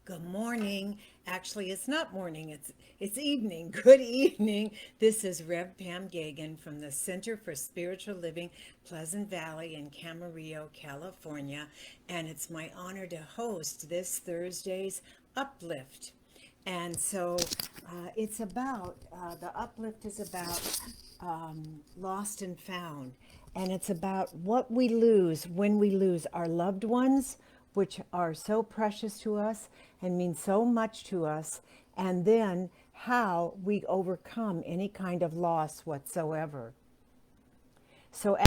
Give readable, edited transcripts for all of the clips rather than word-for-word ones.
Good morning. Actually, it's not morning, it's evening. Good evening. This is Rev Pam Geagan from the Center for Spiritual Living, Pleasant Valley in Camarillo, California, and it's my honor to host this Thursday's Uplift. And so it's about, the uplift is about lost and found. And it's about what we lose when we lose our loved ones, which are so precious to us and mean so much to us, and then how we overcome any kind of loss whatsoever. So,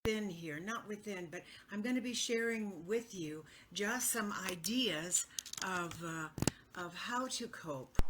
within here, not within, but I'm going to be sharing with you just some ideas of how to cope.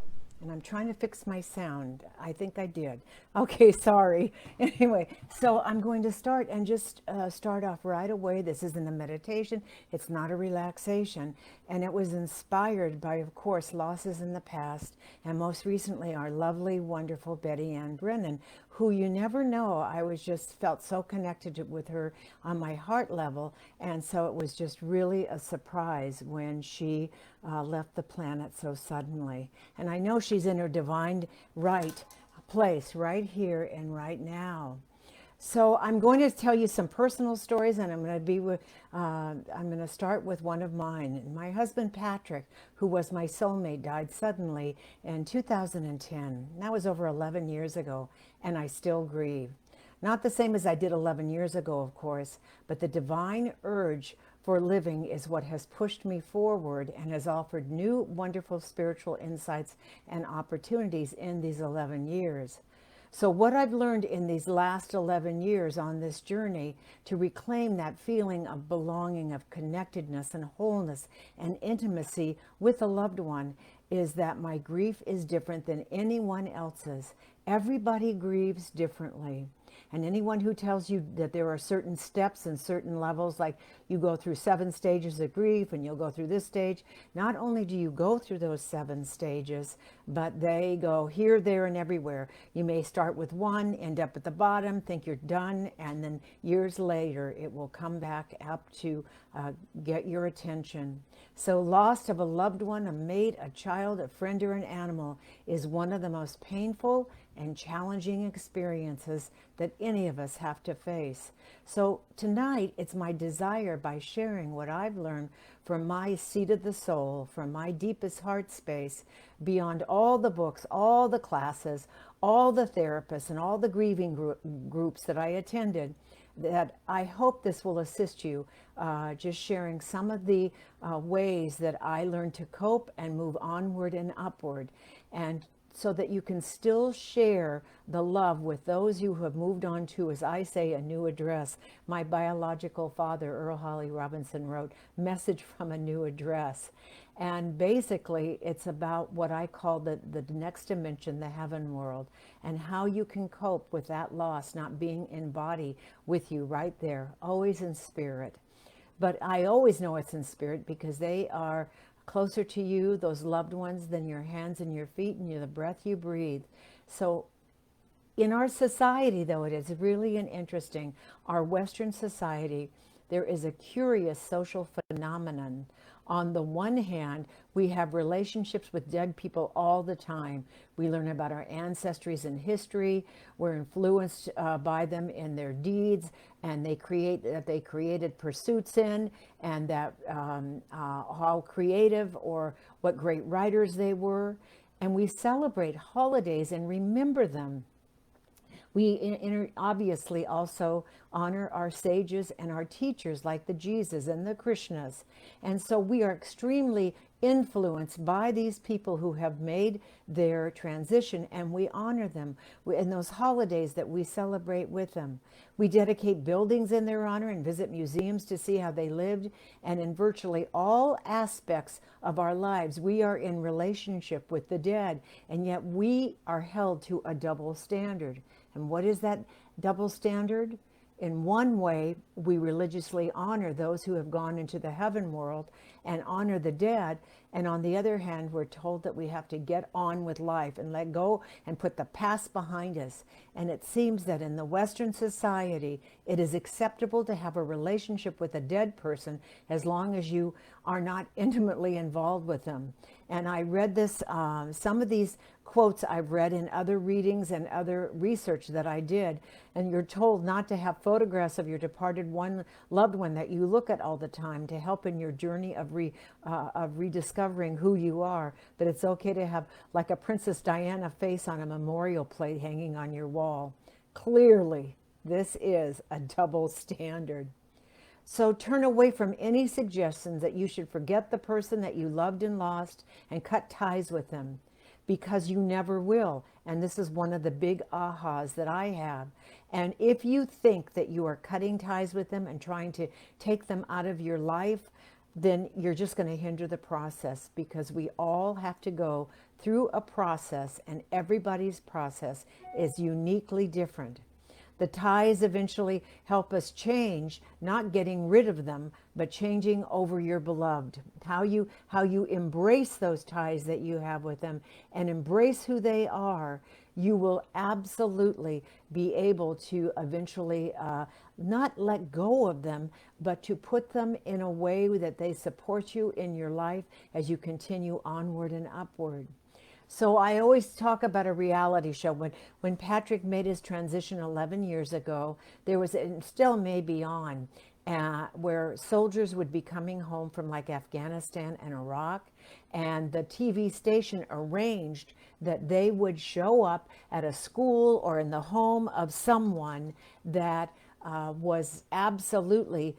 And I'm trying to fix my sound. I think I did. Okay, sorry. Anyway, so I'm going to start and just start off right away. This isn't a meditation, it's not a relaxation. And it was inspired by, of course, losses in the past. And most recently, our lovely, wonderful Betty Ann Brennan, who you never know. I was just felt so connected with her on my heart level. And so it was just really a surprise when she left the planet so suddenly. And I know she's in her divine right place right here and right now. So I'm going to tell you some personal stories, and I'm going to be with. I'm going to start with one of mine. My husband Patrick, who was my soulmate, died suddenly in 2010. That was over 11 years ago, and I still grieve. Not the same as I did 11 years ago, of course, but the divine urge for living is what has pushed me forward and has offered new, wonderful spiritual insights and opportunities in these 11 years. So, what I've learned in these last 11 years on this journey to reclaim that feeling of belonging, of connectedness and wholeness and intimacy with a loved one is that my grief is different than anyone else's. Everybody grieves differently. And anyone who tells you that there are certain steps and certain levels, like you go through 7 stages of grief and you'll go through this stage, not only do you go through those 7 stages, but they go here, there, and everywhere. You may start with one, end up at the bottom, think you're done, and then years later it will come back up to get your attention. So, loss of a loved one, a mate, a child, a friend, or an animal is one of the most painful and challenging experiences that any of us have to face. So tonight, it's my desire, by sharing what I've learned from my seat of the soul, from my deepest heart space, beyond all the books, all the classes, all the therapists, and all the grieving groups that I attended, that I hope this will assist you, just sharing some of the ways that I learned to cope and move onward and upward, and so that you can still share the love with those you have moved on to, as I say, a new address. My biological father, Earl Holly Robinson, wrote Message from a New Address. And basically, it's about what I call the next dimension, the heaven world, and how you can cope with that loss not being in body with you right there, always in spirit. But I always know it's in spirit because they are closer to you, those loved ones, than your hands and your feet and the breath you breathe. So in our society, though, it is really an interesting, our Western society, there is a curious social phenomenon. On the one hand, we have relationships with dead people all the time. We learn about our ancestries and history. We're influenced by them in their deeds, and they created pursuits in, and that how creative or what great writers they were. And we celebrate holidays and remember them. We obviously also honor our sages and our teachers like the Jesus and the Krishnas. And so we are extremely influenced by these people who have made their transition, and we honor them in those holidays that we celebrate with them. We dedicate buildings in their honor and visit museums to see how they lived. And in virtually all aspects of our lives, we are in relationship with the dead, and yet we are held to a double standard. And what is that double standard? in one way, we religiously honor those who have gone into the heaven world and honor the dead. And on the other hand, we're told that we have to get on with life and let go and put the past behind us. And it seems that in the Western society, it is acceptable to have a relationship with a dead person as long as you are not intimately involved with them. And I read this, some of these quotes I've read in other readings and other research that I did, and you're told not to have photographs of your departed loved one that you look at all the time to help in your journey of rediscovering who you are. But it's okay to have like a Princess Diana face on a memorial plate hanging on your wall. Clearly, this is a double standard. So turn away from any suggestions that you should forget the person that you loved and lost and cut ties with them, because you never will. And this is one of the big ahas that I have. And if you think that you are cutting ties with them and trying to take them out of your life, then you're just going to hinder the process, because we all have to go through a process, and everybody's process is uniquely different. The ties eventually help us change, not getting rid of them, but changing over your beloved. How you embrace those ties that you have with them and embrace who they are, you will absolutely be able to eventually not let go of them, but to put them in a way that they support you in your life as you continue onward and upward. So I always talk about a reality show. When Patrick made his transition 11 years ago, there was, and still may be on, where soldiers would be coming home from like Afghanistan and Iraq, and the TV station arranged that they would show up at a school or in the home of someone that was absolutely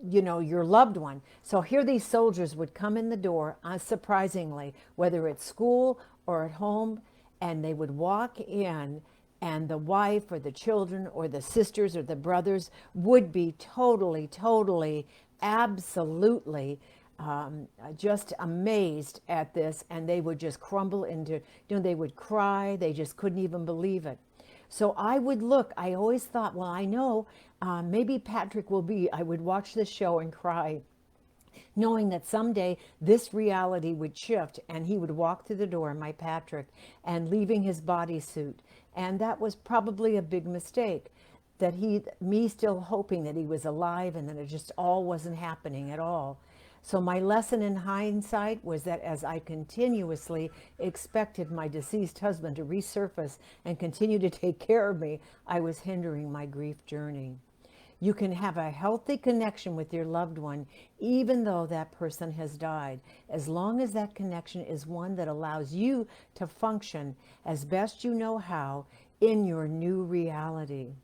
your loved one. So here these soldiers would come in the door, unsurprisingly, whether at school or at home, and they would walk in, and the wife or the children or the sisters or the brothers would be totally, absolutely just amazed at this, and they would just crumble into, they would cry, they just couldn't even believe it. So I would look, I always thought, well, I know maybe Patrick will be, I would watch this show and cry, knowing that someday this reality would shift and he would walk through the door, my Patrick, and leaving his bodysuit. And that was probably a big mistake, that me still hoping that he was alive and that it just all wasn't happening at all. So my lesson in hindsight was that as I continuously expected my deceased husband to resurface and continue to take care of me, I was hindering my grief journey. You can have a healthy connection with your loved one, even though that person has died, as long as that connection is one that allows you to function as best you know how in your new reality.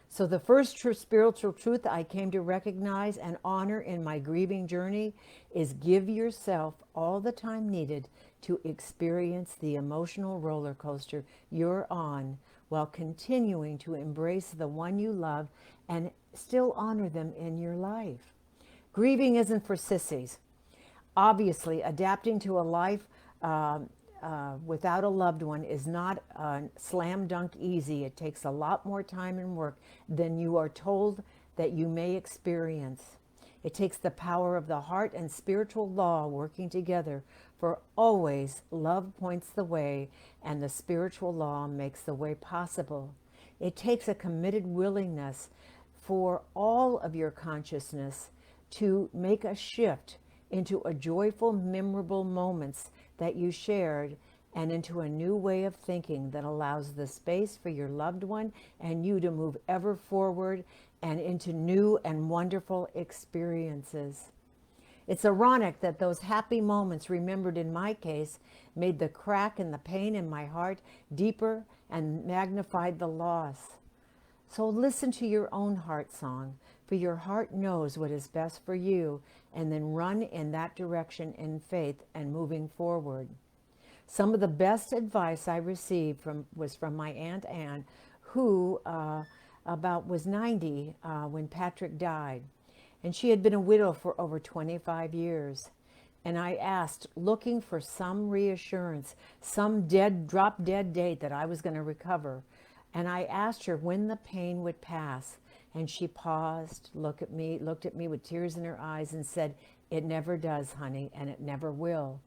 So the first spiritual truth I came to recognize and honor in my grieving journey is give yourself all the time needed to experience the emotional roller coaster you're on, while continuing to embrace the one you love and still honor them in your life. Grieving isn't for sissies. Obviously, adapting to a life without a loved one is not slam dunk easy. It takes a lot more time and work than you are told that you may experience. It takes the power of the heart and spiritual law working together, for always love points the way and the spiritual law makes the way possible. It takes a committed willingness for all of your consciousness to make a shift into a joyful, memorable moments that you shared, and into a new way of thinking that allows the space for your loved one and you to move ever forward and into new and wonderful experiences. It's ironic that those happy moments remembered in my case made the crack and the pain in my heart deeper and magnified the loss. So listen to your own heart song, for your heart knows what is best for you, and then run in that direction in faith and moving forward. Some of the best advice I received was from my Aunt Anne, who was 90 when Patrick died. And she had been a widow for over 25 years. And I asked, looking for some reassurance, some drop dead date that I was going to recover. And I asked her when the pain would pass. And she paused, looked at me with tears in her eyes and said, "It never does, honey, and it never will."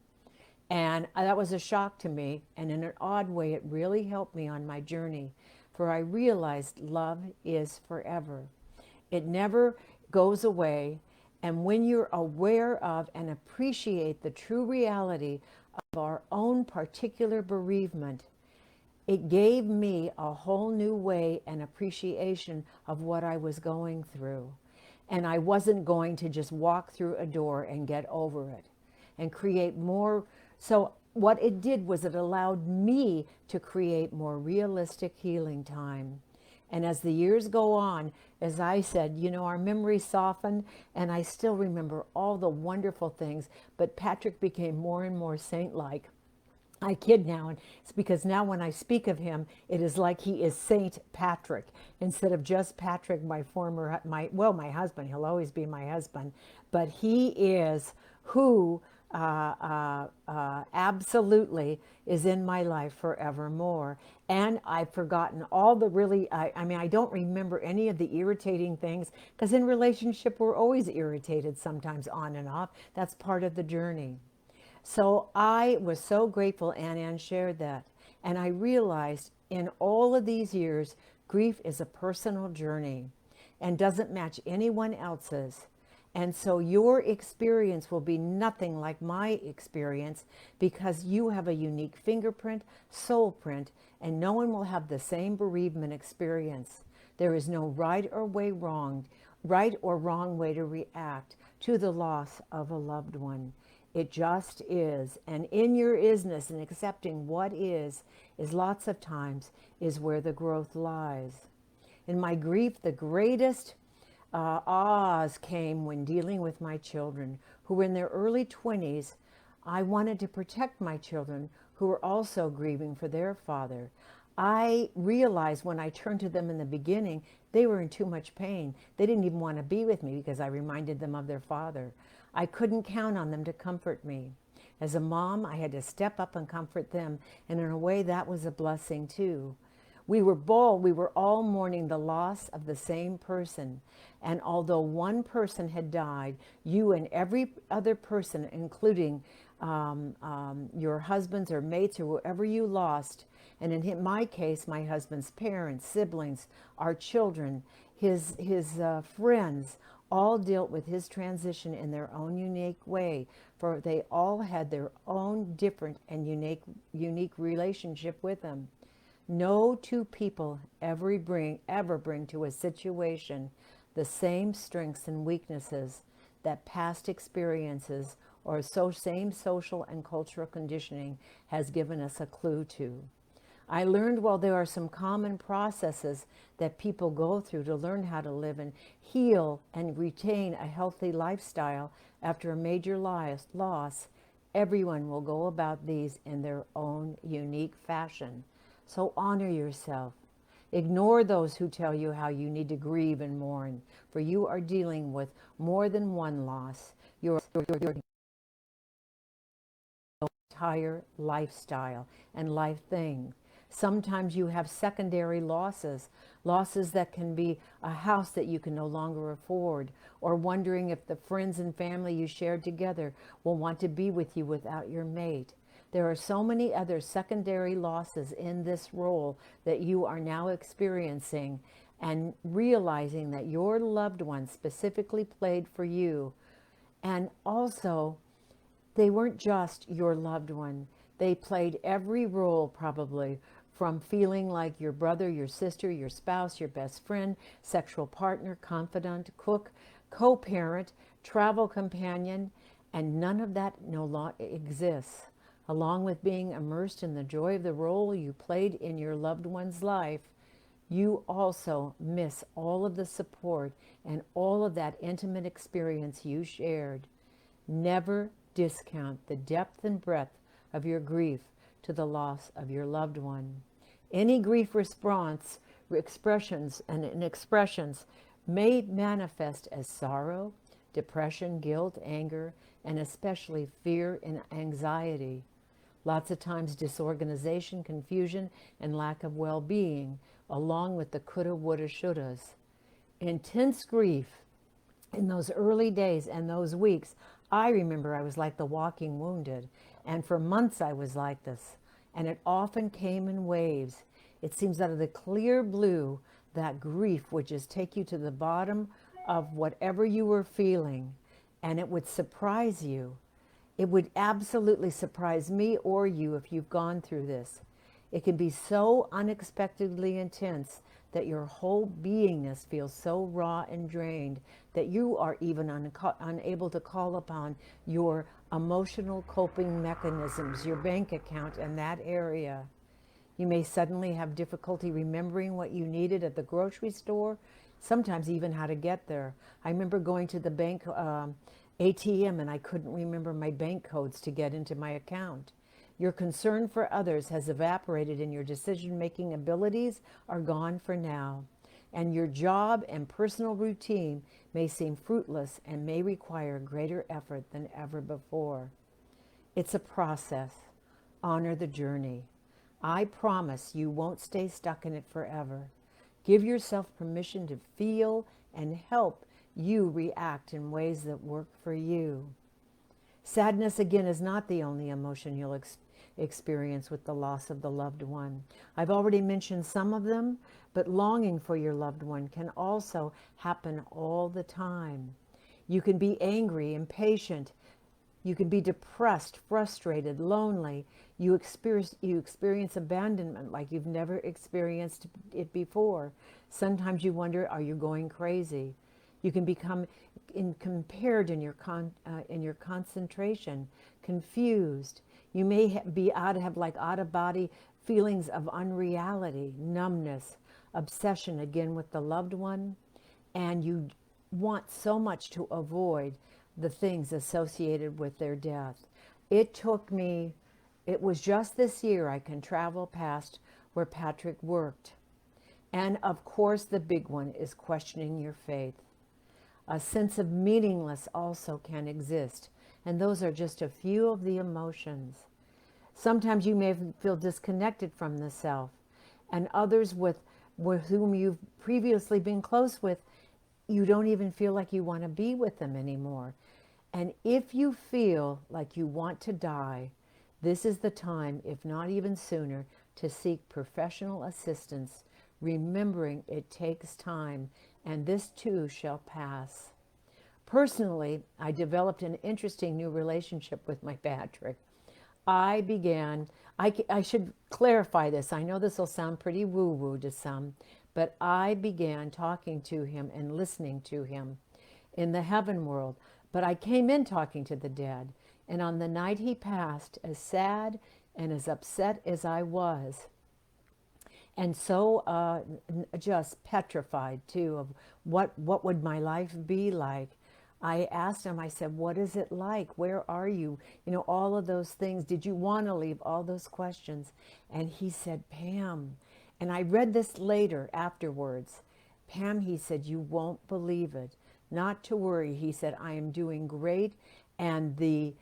And that was a shock to me. And in an odd way, it really helped me on my journey. For I realized love is forever. It never goes away. And when you're aware of and appreciate the true reality of our own particular bereavement, it gave me a whole new way and appreciation of what I was going through. And I wasn't going to just walk through a door and get over it and create more. So what it did was it allowed me to create more realistic healing time. And as the years go on, as I said, our memory softened, and I still remember all the wonderful things, but Patrick became more and more saint-like. I kid now, and it's because now when I speak of him, it is like he is Saint Patrick instead of just Patrick, my husband. He'll always be my husband, but he is who absolutely is in my life forevermore. And I've forgotten all the really, I don't remember any of the irritating things, because in relationship, we're always irritated sometimes on and off. That's part of the journey. So I was so grateful Ann shared that. And I realized in all of these years, grief is a personal journey and doesn't match anyone else's. And so your experience will be nothing like my experience, because you have a unique fingerprint, soul print, and no one will have the same bereavement experience. There is no right or wrong way to react to the loss of a loved one. It just is. And in your isness and accepting what is lots of times is where the growth lies. In my grief, the greatest ahs came when dealing with my children who were in their early 20s. I wanted to protect my children who were also grieving for their father. I realized when I turned to them in the beginning, they were in too much pain. They didn't even want to be with me because I reminded them of their father. I couldn't count on them to comfort me. As a mom, I had to step up and comfort them, and in a way that was a blessing too. We were all mourning the loss of the same person. And although one person had died, you and every other person, including your husbands or mates or whoever you lost, and in my case, my husband's parents, siblings, our children, his friends, all dealt with his transition in their own unique way, for they all had their own different and unique relationship with him. No two people ever bring to a situation the same strengths and weaknesses that past experiences or same social and cultural conditioning has given us a clue to. I learned while there are some common processes that people go through to learn how to live and heal and retain a healthy lifestyle after a major loss, everyone will go about these in their own unique fashion. So honor yourself. Ignore those who tell you how you need to grieve and mourn, for you are dealing with more than one loss. Your entire lifestyle and life thing. Sometimes you have secondary losses that can be a house that you can no longer afford, or wondering if the friends and family you shared together will want to be with you without your mate. There are so many other secondary losses in this role that you are now experiencing, and realizing that your loved one specifically played for you. And also, they weren't just your loved one. They played every role, probably, from feeling like your brother, your sister, your spouse, your best friend, sexual partner, confidant, cook, co-parent, travel companion, and none of that no longer exists. Along with being immersed in the joy of the role you played in your loved one's life, you also miss all of the support and all of that intimate experience you shared. Never discount the depth and breadth of your grief to the loss of your loved one. Any grief response, expressions may manifest as sorrow, depression, guilt, anger, and especially fear and anxiety. Lots of times disorganization, confusion, and lack of well-being. along with the coulda, woulda, shouldas. Intense grief in those early days and those weeks. I remember I was like the walking wounded, and for months I was like this, and it often came in waves. It seems out of the clear blue, that grief would just take you to the bottom of whatever you were feeling, and it would surprise you. It would absolutely surprise me or you if you've gone through this. It can be so unexpectedly intense that your whole beingness feels so raw and drained that you are even unable to call upon your emotional coping mechanisms, your bank account, and that area. You may suddenly have difficulty remembering what you needed at the grocery store, sometimes even how to get there. I remember going to the bank ATM and I couldn't remember my bank codes to get into my account. Your concern for others has evaporated and your decision making abilities are gone for now. And your job and personal routine may seem fruitless and may require greater effort than ever before. It's a process. Honor the journey. I promise you won't stay stuck in it forever. Give yourself permission to feel and help you react in ways that work for you. Sadness, again, is not the only emotion you'll experience with the loss of the loved one. I've already mentioned some of them, but longing for your loved one can also happen all the time. You can be angry, impatient. You can be depressed, frustrated, lonely. You experience abandonment like you've never experienced it before. Sometimes you wonder, are you going crazy? You can become impaired in your concentration, confused. You may have like out of body feelings of unreality, numbness, obsession again with the loved one, and you want so much to avoid the things associated with their death. It took me, it was just this year I can travel past where Patrick worked. And of course, the big one is questioning your faith. A sense of meaningless also can exist, and those are just a few of the emotions. Sometimes you may feel disconnected from the self, and others with whom you've previously been close with, you don't even feel like you want to be with them anymore. And if you feel like you want to die, this is the time, if not even sooner, to seek professional assistance, remembering it takes time, and this too shall pass. Personally, I developed an interesting new relationship with my Patrick. I began, I should clarify this. I know this will sound pretty woo woo to some, but I began talking to him and listening to him in the heaven world. But I came in talking to the dead. And on the night he passed, as sad and as upset as I was, and so just petrified too of what would my life be like. I asked him, I said, what is it like? Where are you? You know, all of those things. Did you want to leave? All those questions. And he said, Pam, and I read this later afterwards. Pam, he said, you won't believe it. Not to worry, he said, I am doing great, and the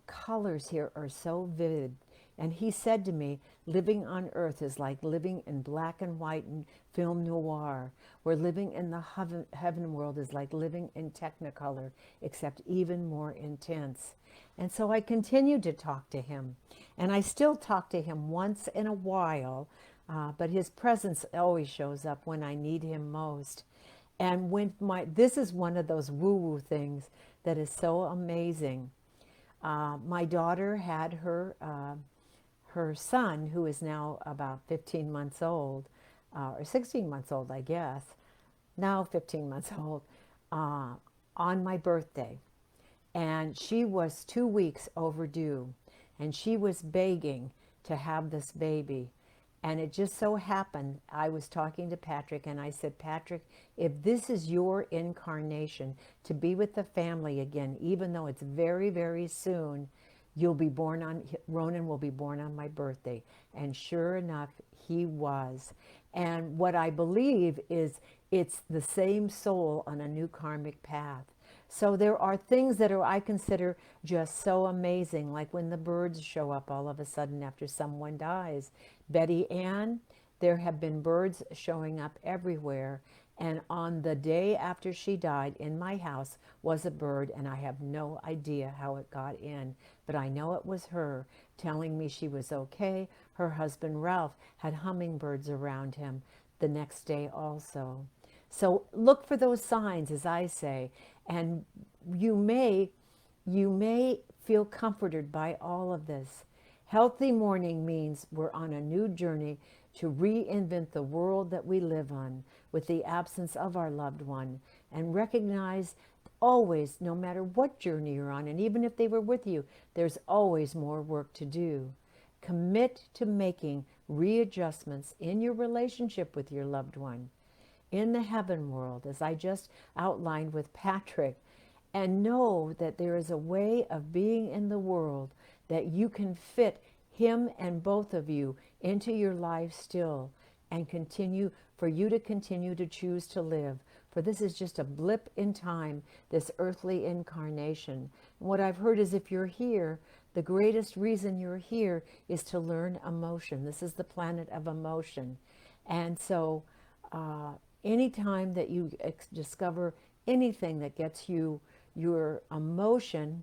colors here are so vivid. And he said to me, living on earth is like living in black and white and film noir, where living in the heaven world is like living in technicolor, except even more intense. And so I continued to talk to him. And I still talk to him once in a while, but his presence always shows up when I need him most. And this is one of those woo-woo things that is so amazing. My daughter had her son, who is now about 15 months old, or 16 months old, I guess, now 15 months old, on my birthday. And she was 2 weeks overdue, and she was begging to have this baby. And it just so happened, I was talking to Patrick, and I said, Patrick, if this is your incarnation to be with the family again, even though it's very, very soon, Ronan will be born on my birthday. And sure enough, he was. And what I believe is it's the same soul on a new karmic path. So there are things that I consider just so amazing, like when the birds show up all of a sudden after someone dies. Betty Ann, there have been birds showing up everywhere. And on the day after she died, in my house was a bird, and I have no idea how it got in, but I know it was her telling me she was okay. Her husband Ralph had hummingbirds around him the next day also. So look for those signs, as I say, and you may you may feel comforted by all of this. Healthy mourning means we're on a new journey to reinvent the world that we live on with the absence of our loved one, and recognize always, no matter what journey you're on, and even if they were with you, there's always more work to do. Commit to making readjustments in your relationship with your loved one, in the heaven world, as I just outlined with Patrick, and know that there is a way of being in the world that you can fit him and both of you into your life still, and continue for you to continue to choose to live. For this is just a blip in time, this earthly incarnation. And what I've heard is if you're here, the greatest reason you're here is to learn emotion. This is the planet of emotion. And so anytime that you discover anything that gets you your emotion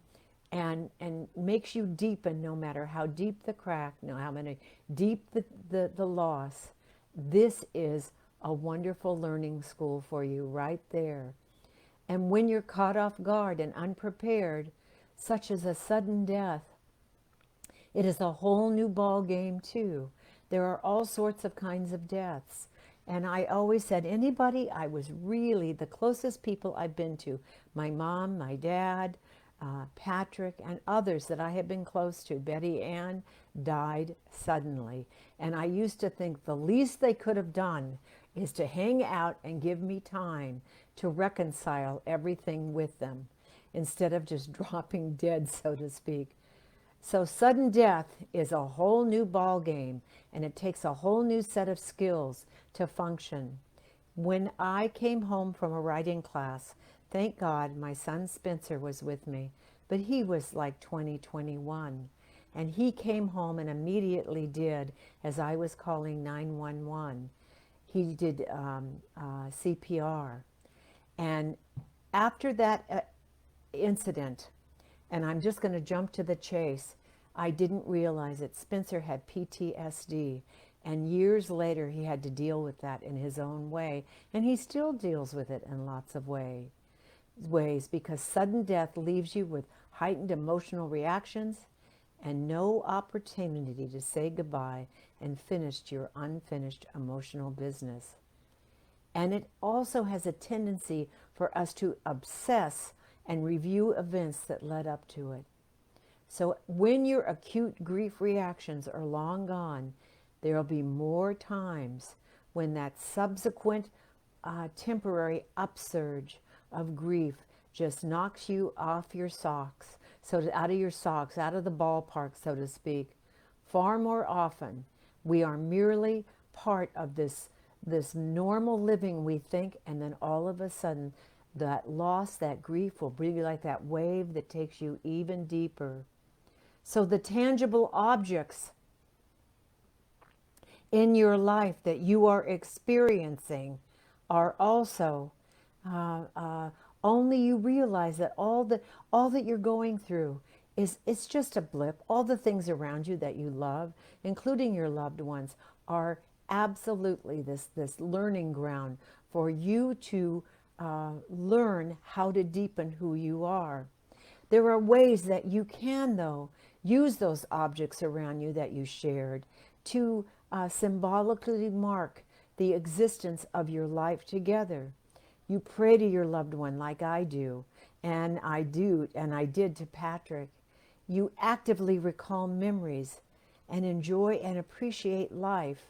and makes you deepen, no matter how deep the crack, no how many deep the loss, this is a wonderful learning school for you right there. And when you're caught off guard and unprepared, such as a sudden death, it is a whole new ball game too. There are all sorts of kinds of deaths. And I always said, anybody, I was really the closest people I've been to, my mom, my dad, Patrick, and others that I have been close to, Betty Ann, died suddenly. And I used to think the least they could have done is to hang out and give me time to reconcile everything with them, instead of just dropping dead, so to speak. So sudden death is a whole new ball game, and it takes a whole new set of skills to function. When I came home from a writing class, thank God my son Spencer was with me, but he was like 20, 21. And he came home and immediately did, as I was calling 911, he did CPR. And after that incident, and I'm just going to jump to the chase, I didn't realize it. Spencer had PTSD, and years later he had to deal with that in his own way, and he still deals with it in lots of ways, because sudden death leaves you with heightened emotional reactions and no opportunity to say goodbye and finish your unfinished emotional business. And it also has a tendency for us to obsess and review events that led up to it. So when your acute grief reactions are long gone, there will be more times when that subsequent temporary upsurge of grief just knocks you off your socks, so out of your socks, out of the ballpark, so to speak. Far more often, we are merely part of this normal living, we think, and then all of a sudden, that loss, that grief will be like that wave that takes you even deeper. So the tangible objects in your life that you are experiencing are also only you realize that all that you're going through it's just a blip. All the things around you that you love, including your loved ones, are absolutely this learning ground for you to learn how to deepen who you are. There are ways that you can, though, use those objects around you that you shared to symbolically mark the existence of your life together. You pray to your loved one like I do, and I did to Patrick. You actively recall memories and enjoy and appreciate life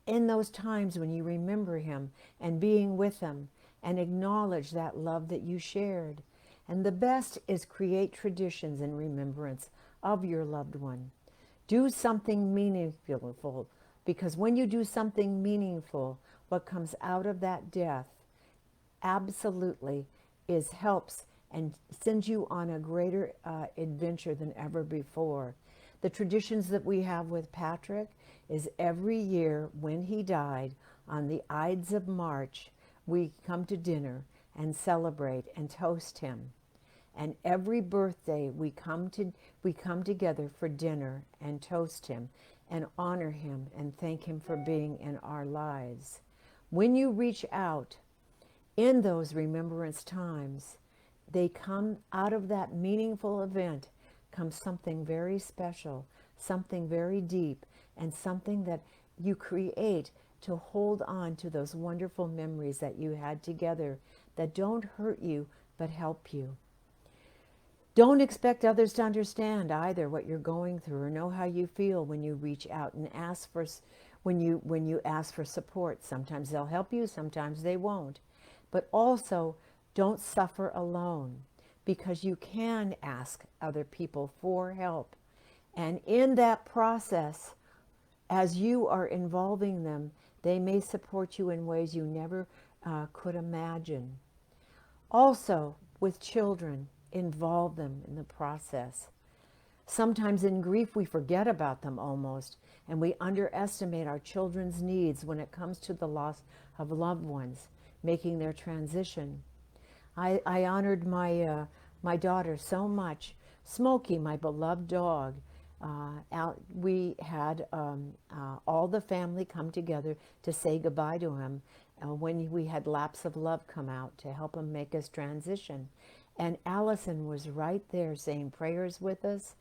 in those times when you remember him and being with him, and acknowledge that love that you shared. And the best is create traditions in remembrance of your loved one. Do something meaningful, because when you do something meaningful, what comes out of that death absolutely helps and sends you on a greater adventure than ever before. The traditions that we have with Patrick is every year when he died on the Ides of March, we come to dinner and celebrate and toast him. And every birthday we come together for dinner and toast him and honor him and thank him for being in our lives. When you reach out in those remembrance times, they come out of that meaningful event, comes something very special, something very deep, and something that you create to hold on to those wonderful memories that you had together that don't hurt you but help you. Don't expect others to understand either what you're going through or know how you feel when you reach out and ask for when you ask for support. Sometimes they'll help you, sometimes they won't. But also, don't suffer alone, because you can ask other people for help. And in that process, as you are involving them, they may support you in ways you never could imagine. Also, with children, involve them in the process. Sometimes in grief, we forget about them almost, and we underestimate our children's needs when it comes to the loss of loved ones, making their transition. I honored my daughter so much. Smokey, my beloved dog, we had all the family come together to say goodbye to him when we had Laps of Love come out to help him make his transition. And Allison was right there saying prayers with us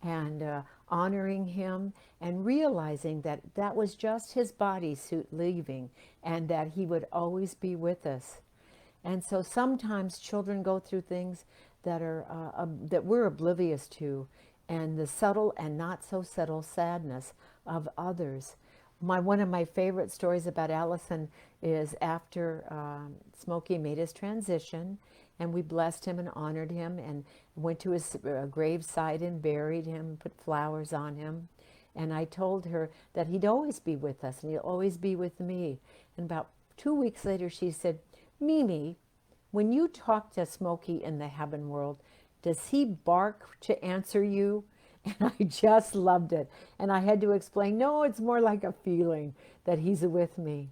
and honoring him and realizing that that was just his bodysuit leaving and that he would always be with us. And so sometimes children go through things that are that we're oblivious to, and the subtle and not so subtle sadness of others. One of my favorite stories about Allison is after Smokey made his transition, and we blessed him and honored him and went to his graveside and buried him, put flowers on him. And I told her that he'd always be with us and he'll always be with me. And about 2 weeks later, she said, Mimi, when you talk to Smokey in the heaven world, does he bark to answer you? And I just loved it. And I had to explain, no, it's more like a feeling that he's with me.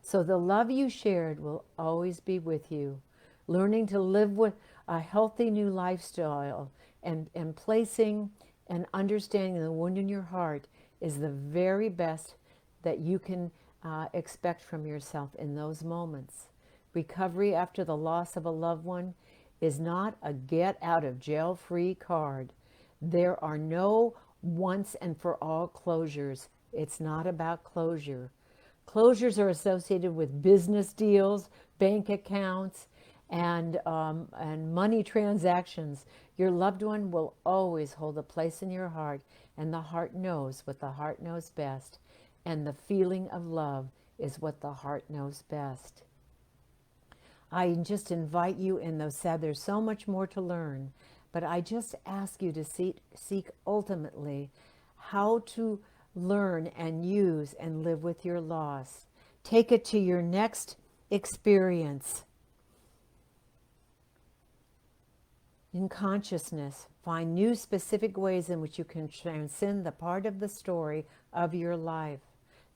So the love you shared will always be with you. Learning to live with a healthy new lifestyle and placing and understanding the wound in your heart is the very best that you can expect from yourself in those moments. Recovery after the loss of a loved one is not a get out of jail free card. There are no once and for all closures. It's not about closure. Closures are associated with business deals, bank accounts, and money transactions. Your loved one will always hold a place in your heart, and the heart knows what the heart knows best. And the feeling of love is what the heart knows best. I just invite you in those sad, there's so much more to learn, but I just ask you to seek ultimately how to learn and use and live with your loss. Take it to your next experience. In consciousness, find new specific ways in which you can transcend the part of the story of your life.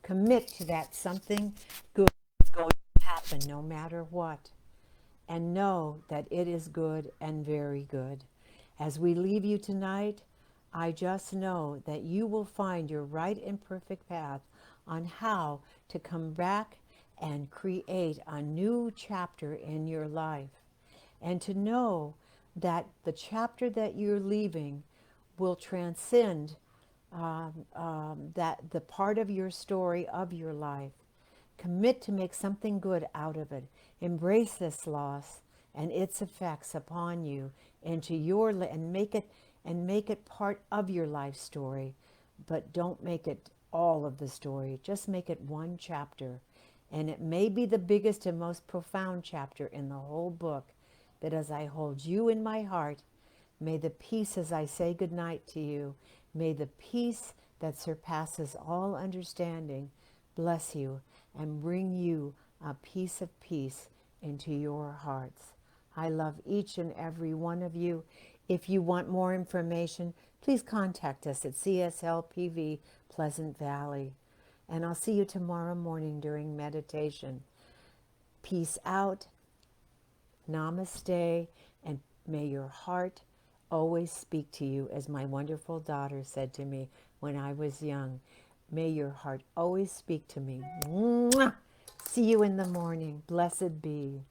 Commit to that something good is going to happen no matter what. And know that it is good and very good. As we leave you tonight, I just know that you will find your right and perfect path on how to come back and create a new chapter in your life. And to know that the chapter that you're leaving will transcend that the part of your story of your life. Commit to make something good out of it. Embrace this loss and its effects upon you into your and make it part of your life story, but don't make it all of the story. Just make it one chapter, and it may be the biggest and most profound chapter in the whole book. But as I hold you in my heart, may the peace as I say goodnight to you, may the peace that surpasses all understanding bless you and bring you a piece of peace into your hearts. I love each and every one of you. If you want more information, please contact us at CSLPV Pleasant Valley. And I'll see you tomorrow morning during meditation. Peace out, namaste, and may your heart always speak to you, as my wonderful daughter said to me when I was young. May your heart always speak to me. Mwah! See you in the morning. Blessed be.